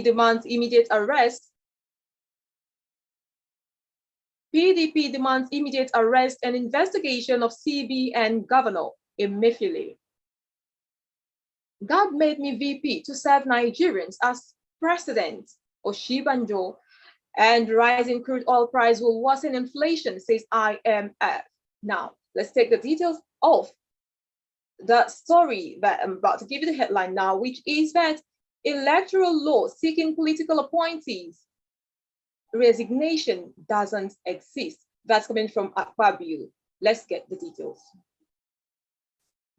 demands immediate arrest. PDP demands immediate arrest and investigation of CBN Governor Emefiele. God made me VP to serve Nigerians as president. Oshibanjo and rising crude oil price will worsen inflation, says IMF. Now, let's take the details of the story that I'm about to give you the headline now, which is that electoral law seeking political appointees resignation doesn't exist. That's coming from Akpabio. Let's get the details.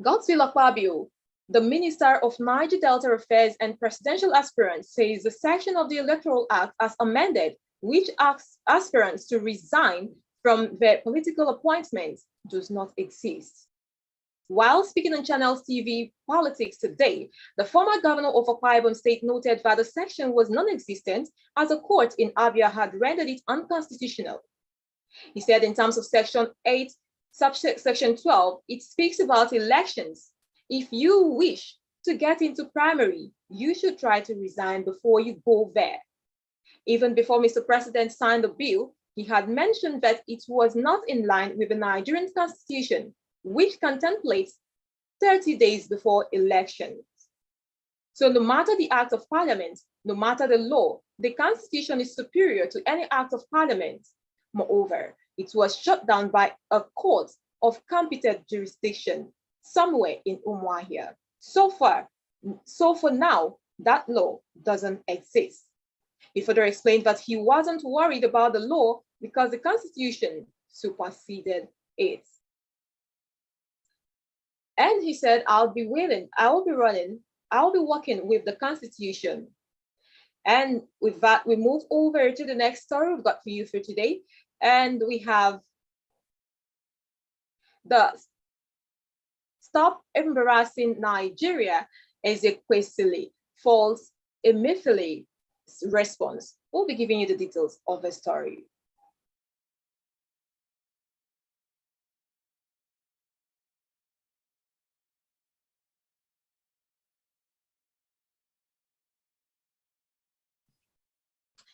Godswill Akpabio, the Minister of Niger Delta Affairs and Presidential Aspirants, says the section of the Electoral Act as amended, which asks aspirants to resign from their political appointments, does not exist. While speaking on Channels TV Politics Today, the former governor of Akwa Ibom State noted that the section was non-existent as a court in Abia had rendered it unconstitutional. He said in terms of Section 8, Section 12, it speaks about elections. If you wish to get into primary, you should try to resign before you go there. Even before Mr. President signed the bill, he had mentioned that it was not in line with the Nigerian Constitution, which contemplates 30 days before elections. So no matter the act of parliament, no matter the law, the Constitution is superior to any act of parliament. Moreover, it was shut down by a court of competent jurisdiction somewhere in Umuahia. So for now, that law doesn't exist. He further explained that he wasn't worried about the law because the Constitution superseded it. And he said, I'll be working with the Constitution. And with that, we move over to the next story we've got for you for today. And we have the Stop Embarrassing Nigeria Ezekwesili false Emefiele response. We'll be giving you the details of the story.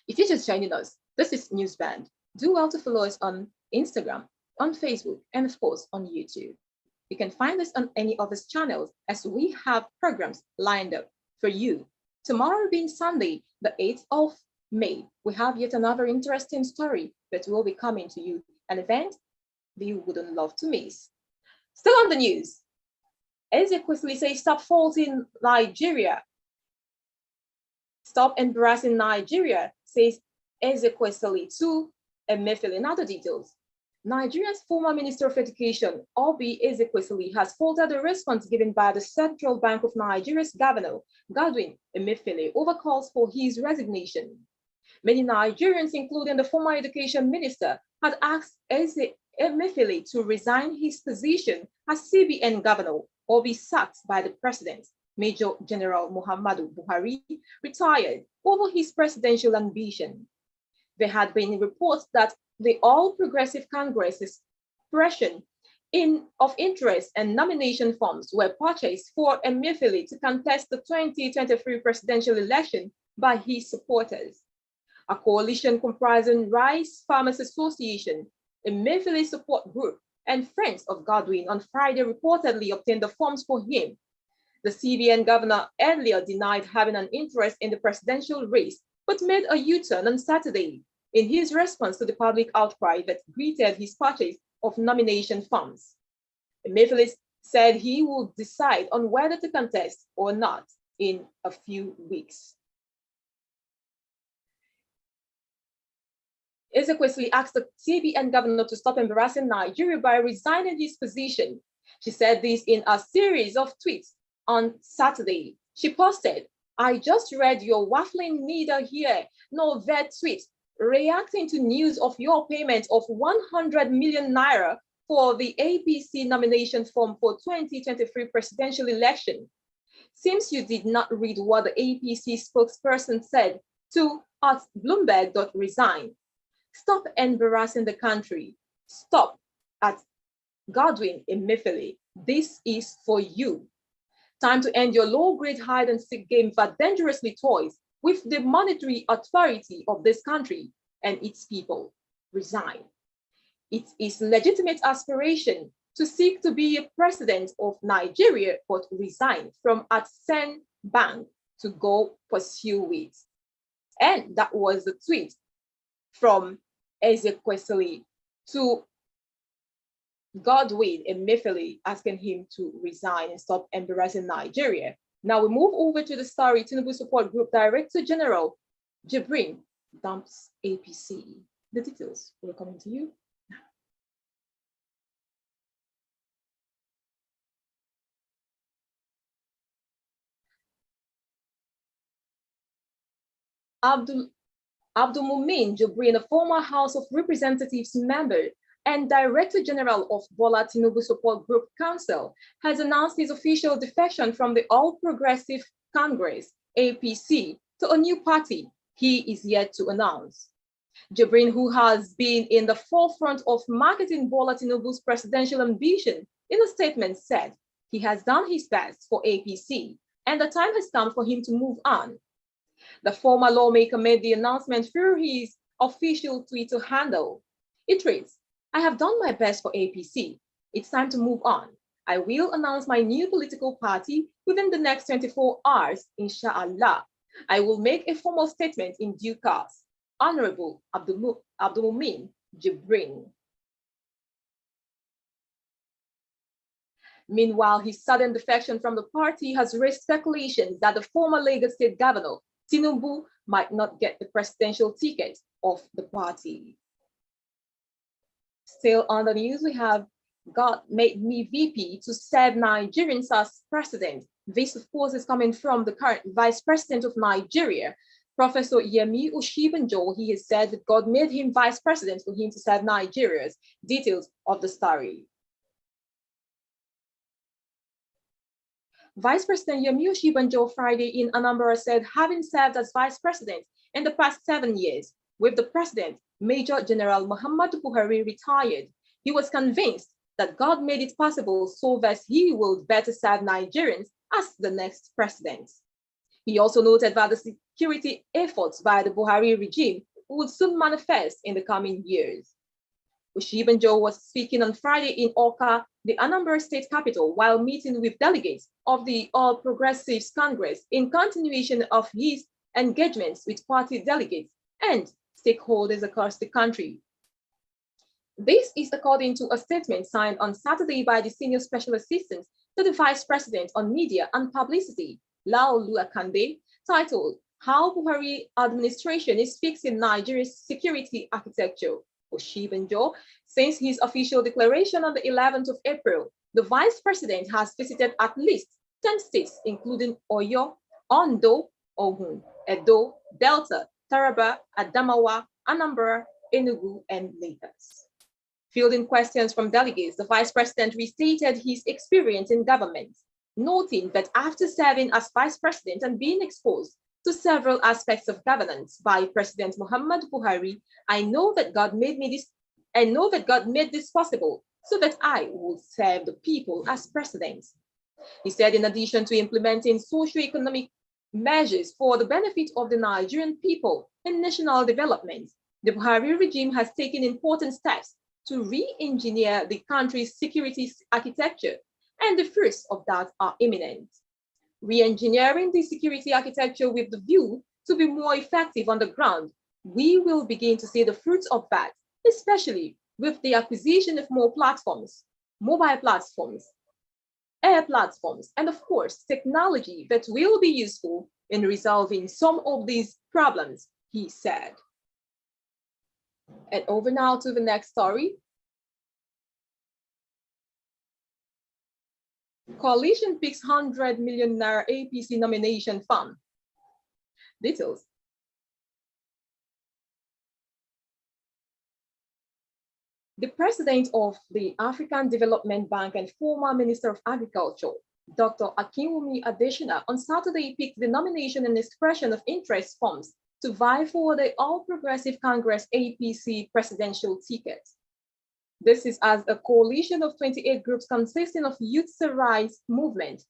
If you're just joining us, this is Newsband. Do well to follow us on Instagram, on Facebook, and of course on YouTube. You can find us on any of these channels as we have programs lined up for you. Tomorrow being Sunday, the 8th of May, we have yet another interesting story that will be coming to you, an event that you wouldn't love to miss. Still on the news, Ezekwesili says stop faulting Nigeria. Stop embarrassing Nigeria, says Ezekwesili to Emefiele. In other details, Nigeria's former Minister of Education, Obi Ezekwesili, has faulted the response given by the Central Bank of Nigeria's governor, Godwin Emefiele, over calls for his resignation. Many Nigerians, including the former Education Minister, had asked Emefiele to resign his position as CBN governor or be sacked by the president. Major General Muhammadu Buhari retired over his presidential ambition. There had been reports that the All Progressive Congress's expression of interest and nomination forms were purchased for Emefiele to contest the 2023 presidential election by his supporters. A coalition comprising Rice Farmers Association, Emefiele Support Group, and Friends of Godwin on Friday reportedly obtained the forms for him. The CBN governor earlier denied having an interest in the presidential race, but made a U-turn on Saturday in his response to the public outcry that greeted his purchase of nomination forms. Emefiele said he will decide on whether to contest or not in a few weeks. Ezekwesili asked the CBN governor to stop embarrassing Nigeria by resigning his position. She said this in a series of tweets on Saturday. She posted, "I just read your waffling neither here nor there tweet reacting to news of your payment of 100 million naira for the APC nomination form for 2023 presidential election. Seems you did not read what the APC spokesperson said to at Bloomberg.resign. Stop embarrassing the country. Stop at Godwin Emefiele. This is for you. Time to end your low-grade hide-and-seek game that dangerously toys with the monetary authority of this country and its people, resign. It is legitimate aspiration to seek to be a president of Nigeria, but resign from Accent Bank to go pursue it. And that was the tweet from Ezekwesili to Godwin Emefiele asking him to resign and stop embarrassing Nigeria. Now we move over to the story. Tinubu Support Group Director General Jibrin dumps APC. The details will come to you. Abdul Mumin Jibrin, a former House of Representatives member and Director General of Bola Tinubu Support Group Council, has announced his official defection from the All Progressive Congress, APC, to a new party he is yet to announce. Jibrin, who has been in the forefront of marketing Bola Tinubu's presidential ambition, in a statement said he has done his best for APC and the time has come for him to move on. The former lawmaker made the announcement through his official Twitter handle. It reads, "I have done my best for APC. It's time to move on. I will announce my new political party within the next 24 hours, inshallah. I will make a formal statement in due course. Honorable Abdul Mumin Jibrin." Meanwhile, his sudden defection from the party has raised speculations that the former Lagos State Governor, Tinubu, might not get the presidential ticket of the party. Still on the news, we have God made me VP to serve Nigerians as president. This, of course, is coming from the current vice president of Nigeria, Professor Yemi Oshibanjo. He has said that God made him vice president for him to serve Nigerians. Details of the story. Vice President Yemi Oshibanjo Friday in Anambra said, having served as vice president in the past 7 years, with the president, Major General Muhammadu Buhari, retired, he was convinced that God made it possible so that he will better serve Nigerians as the next president. He also noted that the security efforts by the Buhari regime would soon manifest in the coming years. Oshibanjo was speaking on Friday in Awka, the Anambra state capital, while meeting with delegates of the All Progressives Congress in continuation of his engagements with party delegates and stakeholders across the country. This is according to a statement signed on Saturday by the Senior Special Assistant to the Vice President on Media and Publicity, Laolu Akande, titled, "How Buhari Administration is Fixing Nigeria's Security Architecture." Oshibanjo, since his official declaration on the 11th of April, the Vice President has visited at least 10 states, including Oyo, Ondo, Ogun, Edo, Delta, Taraba, Adamawa, Anambra, Enugu, and Lagos. Fielding questions from delegates, the Vice President restated his experience in government, noting that after serving as Vice President and being exposed to several aspects of governance by President Muhammadu Buhari, I know that God made this possible so that I would serve the people as president. He said, in addition to implementing socio-economic measures for the benefit of the Nigerian people and national development, the Buhari regime has taken important steps to re-engineer the country's security architecture, and the fruits of that are imminent. Re-engineering the security architecture with the view to be more effective on the ground, we will begin to see the fruits of that, especially with the acquisition of more platforms, mobile platforms, air platforms, and of course, technology that will be useful in resolving some of these problems, he said. And over now to the next story. Coalition picks 100 million naira APC nomination fund. Details. The president of the African Development Bank and former Minister of Agriculture, Dr. Akinwumi Adesina, on Saturday picked the nomination and expression of interest forms to vie for the All Progressive Congress APC presidential ticket. This is as a coalition of 28 groups consisting of Youth Rise Movement,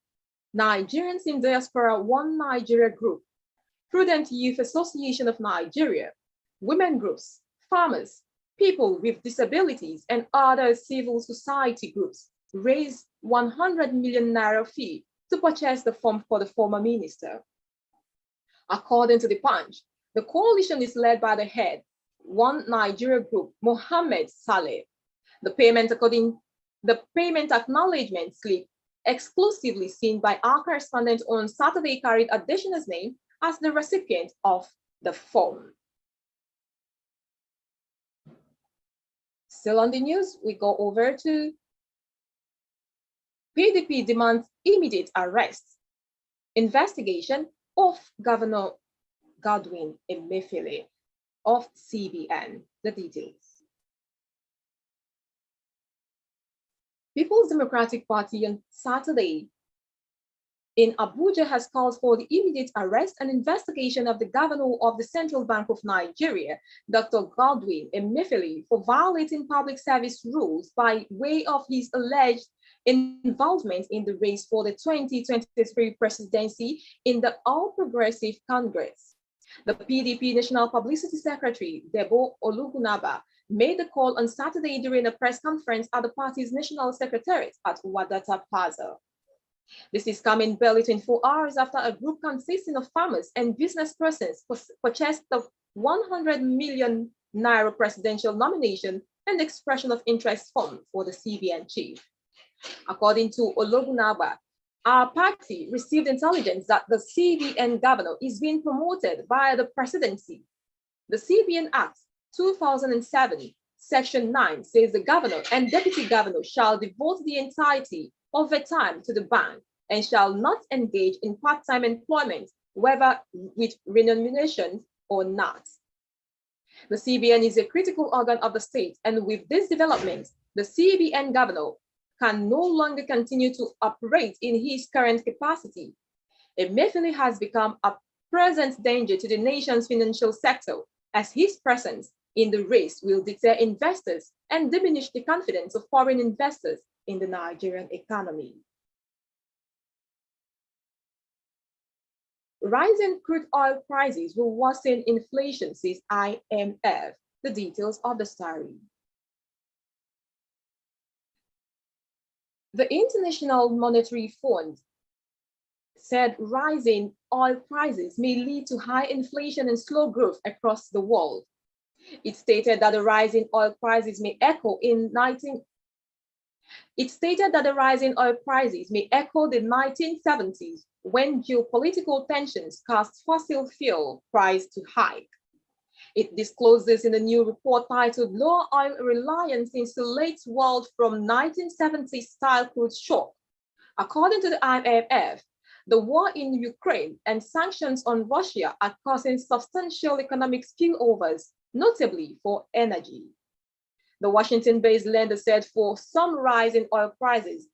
Nigerians in Diaspora, One Nigeria Group, Prudent Youth Association of Nigeria, women groups, farmers, people with disabilities, and other civil society groups raised 100 million naira fee to purchase the form for the former minister. According to the Punch, the coalition is led by the head, One Nigeria Group, Mohammed Saleh. The payment acknowledgement slip, exclusively seen by our correspondent on Saturday, carried Adesina's name as the recipient of the form. Still on the news, we go over to PDP demands immediate arrest, investigation of Governor Godwin Emefiele of CBN. The details. People's Democratic Party on Saturday in Abuja has called for the immediate arrest and investigation of the governor of the Central Bank of Nigeria, Dr. Godwin Emefiele, for violating public service rules by way of his alleged involvement in the race for the 2023 presidency in the All Progressive Congress. The PDP National Publicity Secretary, Debo Olugunaba, made the call on Saturday during a press conference at the party's national secretariat at Wadata Plaza. This is coming barely 24 hours after a group consisting of farmers and business persons purchased the 100 million naira presidential nomination and expression of interest form for the CBN chief. According to Ologunaba, our party received intelligence that the CBN governor is being promoted by the presidency. The CBN Act 2007, Section 9 says the governor and deputy governor shall devote the entirety of their time to the bank and shall not engage in part-time employment, whether with remuneration or not. The CBN is a critical organ of the state, and with this development, the CBN governor can no longer continue to operate in his current capacity. Emefiele has become a present danger to the nation's financial sector, as his presence in the race will deter investors and diminish the confidence of foreign investors in the Nigerian economy. Rising crude oil prices will worsen inflation, says IMF. The details of the story. The International Monetary Fund said rising oil prices may lead to high inflation and slow growth across the world. It stated that the rise in oil prices may echo the 1970s when geopolitical tensions caused fossil fuel price to hike. It discloses in a new report titled Lower Oil Reliance Insulates World from 1970s Style Crude Shock. According to the IMF, the war in Ukraine and sanctions on Russia are causing substantial economic spillovers, notably for energy. The Washington-based lender said for some rising oil prices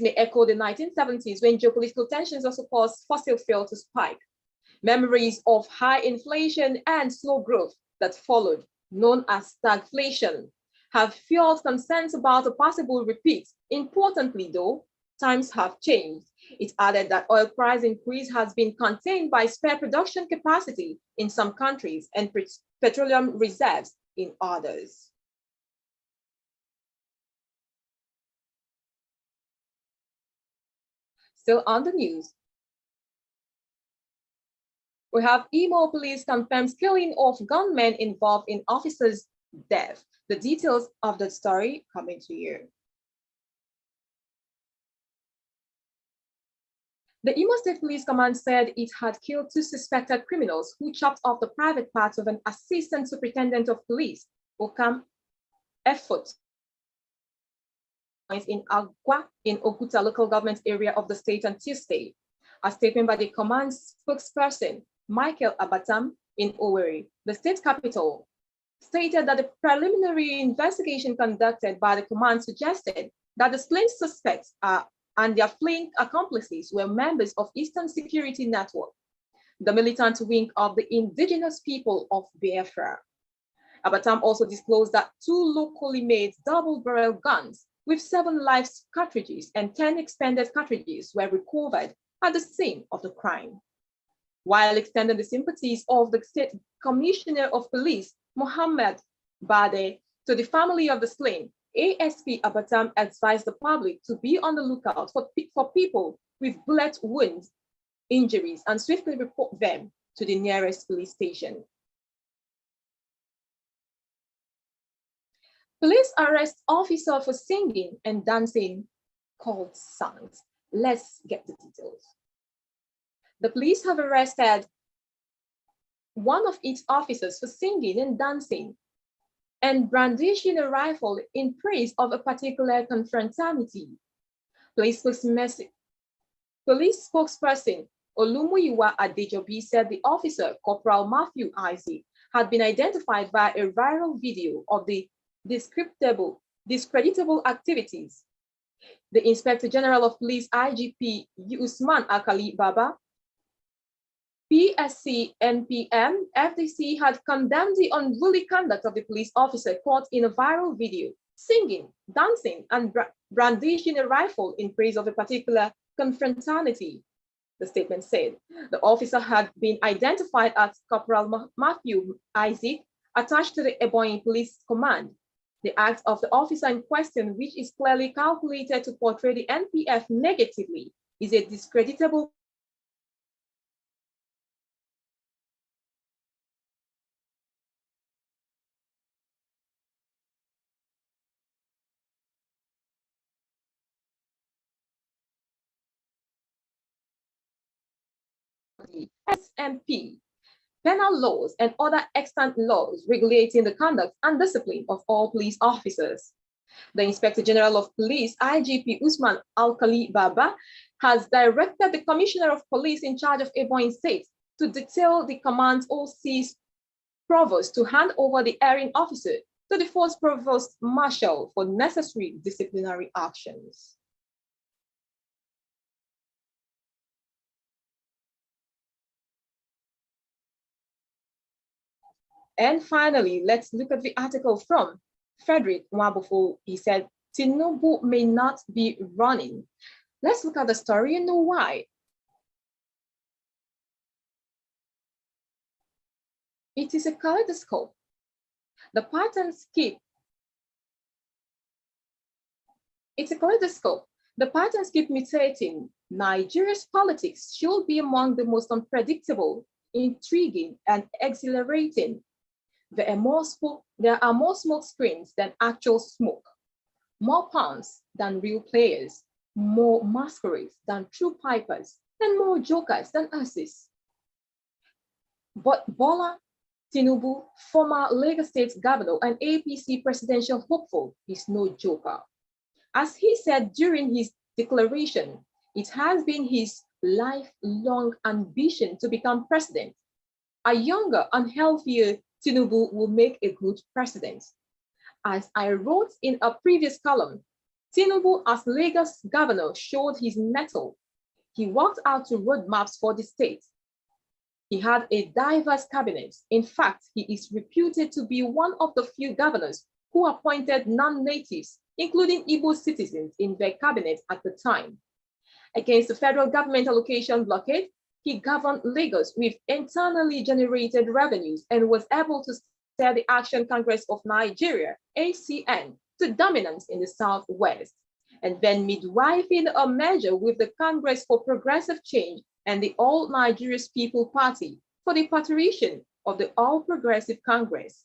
may echo the 1970s when geopolitical tensions also caused fossil fuel to spike. Memories of high inflation and slow growth that followed, known as stagflation, have fueled concerns about a possible repeat. Importantly, though, times have changed. It added that oil price increase has been contained by spare production capacity in some countries and petroleum reserves in others. Still on the news, we have Imo police confirms killing of gunmen involved in officer's death. The details of the story coming to you. The Imo State Police Command said it had killed 2 suspected criminals who chopped off the private parts of an assistant superintendent of police, Okam Effort, in Agua in Oguta local government area of the state on Tuesday. A statement by the command's spokesperson, Michael Abatam, in Owerri, the state capital, stated that the preliminary investigation conducted by the command suggested that the slain suspects and their fleeing accomplices were members of Eastern Security Network, the militant wing of the indigenous people of Biafra. Abatam also disclosed that 2 locally made double-barrel guns with 7 live cartridges and 10 expanded cartridges were recovered at the scene of the crime. While extending the sympathies of the State Commissioner of Police, Mohammed Bade, to the family of the slain, ASP Abatam advised the public to be on the lookout for people with bullet wounds, injuries, and swiftly report them to the nearest police station. Police arrest officer for singing and dancing cult songs. Let's get the details. The police have arrested one of its officers for singing and dancing and brandishing a rifle in praise of a particular confraternity. Police spokesperson Olumuyiwa Adejobi said the officer, Corporal Matthew Isaac, had been identified by a viral video of the discreditable activities. The Inspector General of Police, IGP Usman Alkali Baba, PSC, NPM, FDC had condemned the unruly conduct of the police officer caught in a viral video, singing, dancing, and brandishing a rifle in praise of a particular confraternity. The statement said the officer had been identified as Corporal Matthew Isaac, attached to the Ebonyi Police Command. The act of the officer in question, which is clearly calculated to portray the NPF negatively, is a discreditable SMP, penal laws, and other extant laws regulating the conduct and discipline of all police officers. The Inspector General of Police, IGP Usman Alkali Baba, has directed the Commissioner of Police in charge of Ebonyi State to detail the command's OC's provost to hand over the erring officer to the Force Provost Marshal for necessary disciplinary actions. And finally, let's look at the article from Frederick Nwabufo. He said, Tinubu may not be running. Let's look at the story and know why. It is a kaleidoscope. The patterns keep. It's a kaleidoscope. The patterns keep mutating. Nigeria's politics should be among the most unpredictable, intriguing, and exhilarating. There are more smoke screens than actual smoke, more pawns than real players, more masquerades than true pipers, and more jokers than asses. But Bola Tinubu, former Lagos State governor and APC presidential hopeful, is no joker. As he said during his declaration, it has been his lifelong ambition to become president. A younger and healthier Tinubu will make a good president. As I wrote in a previous column, Tinubu as Lagos governor showed his mettle. He worked out roadmaps for the state. He had a diverse cabinet. In fact, he is reputed to be one of the few governors who appointed non-natives, including Igbo citizens, in their cabinet at the time. Against the federal government allocation blockade, he governed Lagos with internally generated revenues and was able to steer the Action Congress of Nigeria, ACN, to dominance in the Southwest, and then midwifing a merger with the Congress for Progressive Change and the All Nigeria's People Party for the patriation of the All Progressive Congress.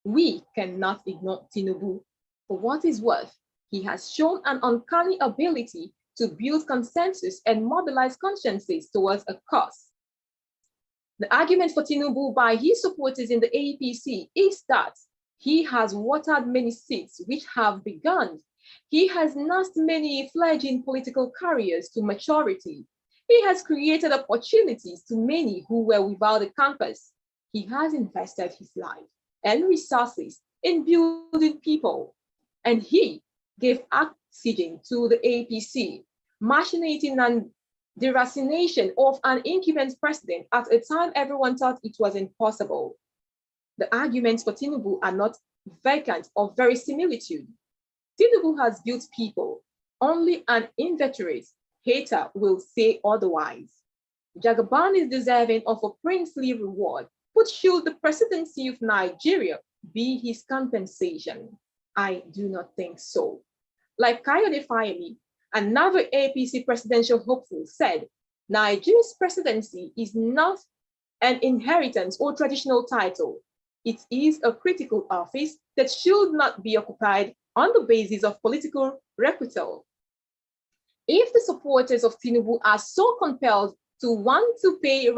We cannot ignore Tinubu. For what is worth, he has shown an uncanny ability to build consensus and mobilize consciences towards a cause. The argument for Tinubu by his supporters in the APC is that he has watered many seats which have begun. He has nursed many fledgling political careers to maturity. He has created opportunities to many who were without a campus. He has invested his life and resources in building people, and he gave oxygen to the APC, machinating and deracination of an incumbent president at a time everyone thought it was impossible. The arguments for Tinubu are not vacant of verisimilitude. Tinubu has built people. Only an inveterate hater will say otherwise. Jagaban is deserving of a princely reward, but should the presidency of Nigeria be his compensation? I do not think so. Like Kayode Fayemi, another APC presidential hopeful, said, Nigeria's presidency is not an inheritance or traditional title. It is a critical office that should not be occupied on the basis of political requital. If the supporters of Tinubu are so compelled to want to pay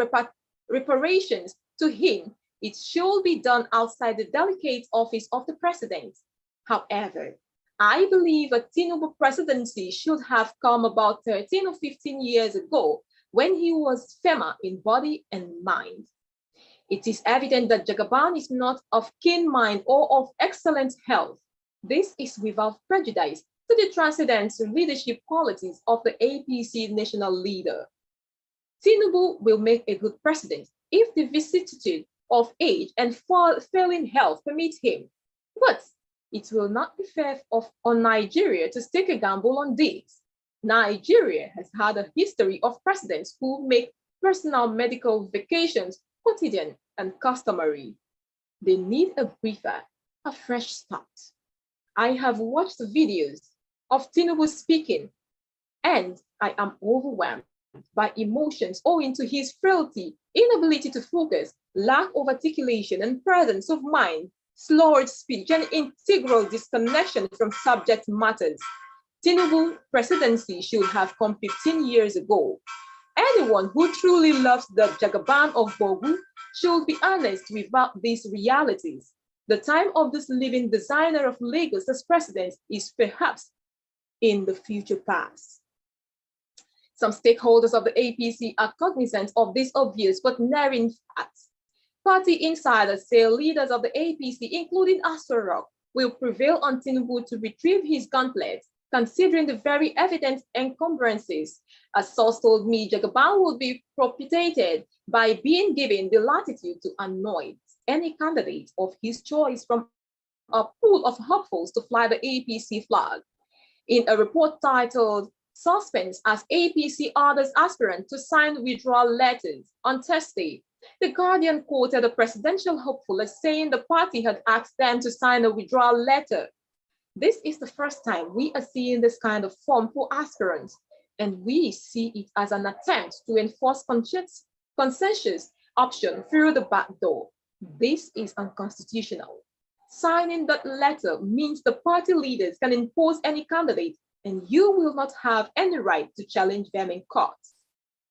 reparations to him, it should be done outside the delicate office of the president. However, I believe a Tinubu presidency should have come about 13 or 15 years ago when he was firmer in body and mind. It is evident that Jagaban is not of keen mind or of excellent health. This is without prejudice to the transcendent leadership qualities of the APC national leader. Tinubu will make a good president if the vicissitude of age and failing health permit him. But it will not be fair on Nigeria to take a gamble on this. Nigeria has had a history of presidents who make personal medical vacations quotidian and customary. They need a breather, a fresh start. I have watched videos of Tinubu speaking, and I am overwhelmed by emotions owing to his frailty, inability to focus, lack of articulation and presence of mind, slurred speech, and integral disconnection from subject matters. Tinubu presidency should have come 15 years ago. Anyone who truly loves the Jagaban of Bogu should be honest about these realities. The time of this living designer of Lagos as president is perhaps in the future past. Some stakeholders of the APC are cognizant of this obvious but narrowing facts. Party insiders say leaders of the APC, including Astor will prevail on Tinubu to retrieve his gauntlet, considering the very evident encumbrances. A source told me Jagaban would be propitiated by being given the latitude to anoint any candidate of his choice from a pool of hopefuls to fly the APC flag. In a report titled Suspense as APC orders aspirants to sign withdrawal letters on Thursday, The Guardian quoted a presidential hopeful as saying the party had asked them to sign a withdrawal letter. This is the first time we are seeing this kind of form for aspirants, and we see it as an attempt to enforce consensus option through the back door. This is unconstitutional. Signing that letter means the party leaders can impose any candidate, and you will not have any right to challenge them in court.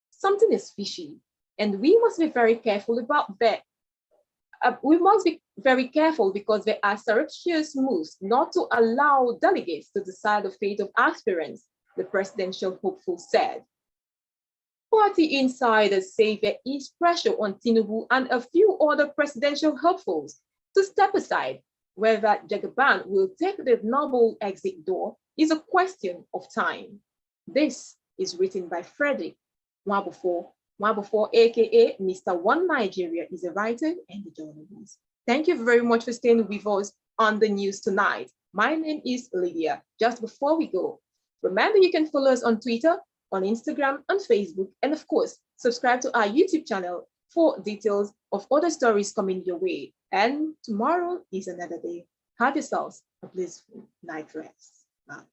Something is fishy, and we must be very careful about that. We must be very careful because there are surreptitious moves not to allow delegates to decide the fate of aspirants, the presidential hopeful said. Party insiders say there is pressure on Tinubu and a few other presidential hopefuls to step aside. Whether Jagaban will take the noble exit door is a question of time. This is written by Frederick Wabufo, aka Mr. One Nigeria, is a writer and a journalist. Thank you very much for staying with us on the news tonight. My name is Lydia. Just before we go, remember you can follow us on Twitter, on Instagram, on Facebook, and of course, subscribe to our YouTube channel for details of other stories coming your way. And tomorrow is another day. Have yourselves a blissful night rest. Bye.